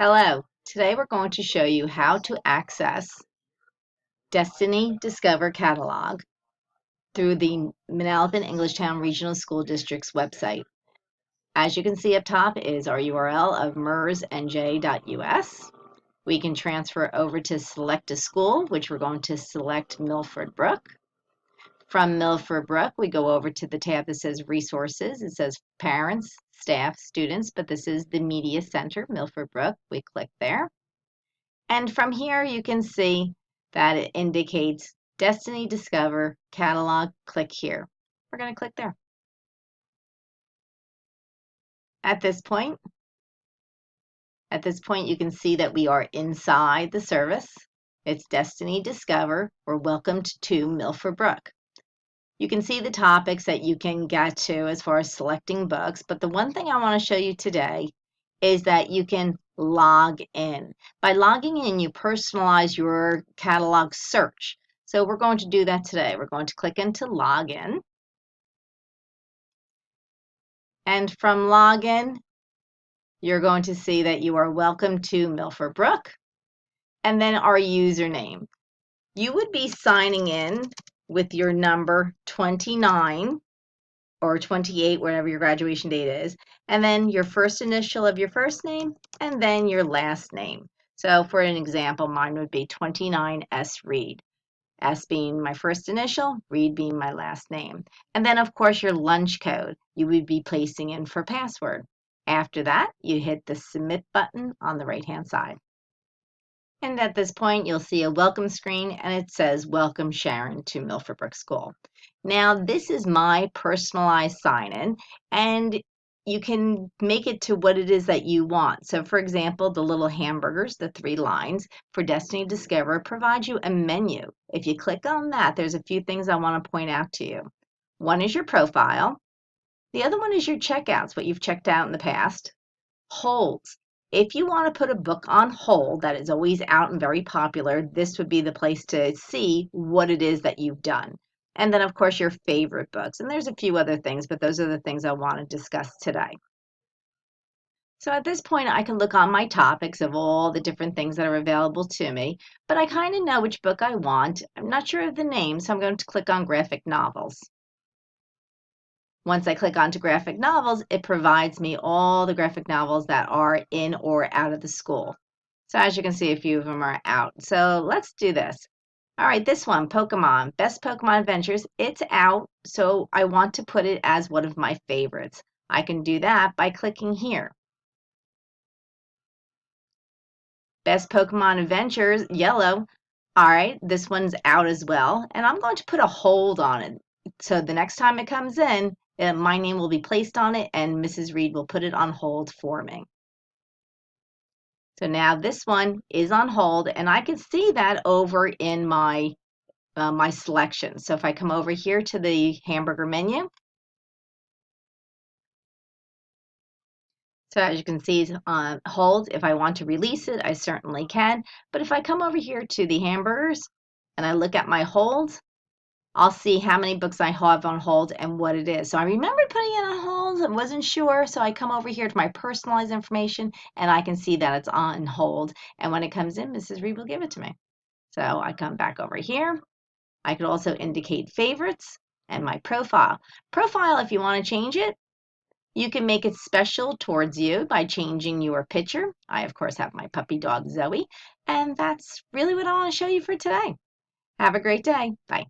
Hello, today we're going to show you how to access Destiny Discover Catalog through the Manalapan Englishtown Regional School District's website. As you can see up top is our URL of mersnj.us. We can transfer over to select a school, which we're going to select Milford Brook. From Milford Brook, we go over to the tab that says Resources. It says Parents, Staff, Students, but this is the Media Center, Milford Brook. We click there. And from here, you can see that it indicates Destiny Discover Catalog. Click here. We're going to click there. At this point, you can see that we are inside the service. It's Destiny Discover. We're welcomed to Milford Brook. You can see the topics that you can get to as far as selecting books, but the one thing I want to show you today is that you can log in. By logging in, you personalize your catalog search. So we're going to do that today. We're going to click into Login. And from Login, you're going to see that you are welcome to Milford Brook. And then our username. You would be signing in with your number 29 or 28, whatever your graduation date is, and then your first initial of your first name, and then your last name. So for an example, mine would be 29S Reed. S being my first initial, Reed being my last name. And then, of course, your lunch code you would be placing in for password. After that, you hit the Submit button on the right-hand side. And at this point, you'll see a welcome screen, and it says, Welcome Sharon to Milford Brook School. Now, this is my personalized sign-in, and you can make it to what it is that you want. So, for example, the little hamburgers, the 3 lines for Destiny Discover provide you a menu. If you click on that, there's a few things I want to point out to you. One is your profile. The other one is your checkouts, what you've checked out in the past. Holds. If you want to put a book on hold that is always out and very popular, this would be the place to see what it is that you've done. And then, of course, your favorite books. And there's a few other things, but those are the things I want to discuss today. So at this point, I can look on my topics of all the different things that are available to me, but I kind of know which book I want. I'm not sure of the name, so I'm going to click on graphic novels. Once I click onto graphic novels, it provides me all the graphic novels that are in or out of the school. So as you can see, a few of them are out. So let's do this. All right, this one, Pokemon, Best Pokemon Adventures, it's out, so I want to put it as one of my favorites. I can do that by clicking here. Best Pokemon Adventures, yellow. All right, this one's out as well, and I'm going to put a hold on it. So the next time it comes in, my name will be placed on it, and Mrs. Reed will put it on hold for me. So now this one is on hold, and I can see that over in my my selection. So if I come over here to the hamburger menu, so as you can see, it's on hold. If I want to release it, I certainly can. But if I come over here to the hamburgers and I look at my holds, I'll see how many books I have on hold and what it is. So I remembered putting it on hold. I wasn't sure. So I come over here to my personalized information and I can see that it's on hold. And when it comes in, Mrs. Reed will give it to me. So I come back over here. I could also indicate favorites and my profile. Profile, if you want to change it, you can make it special towards you by changing your picture. I, of course, have my puppy dog, Zoe. And that's really what I want to show you for today. Have a great day. Bye.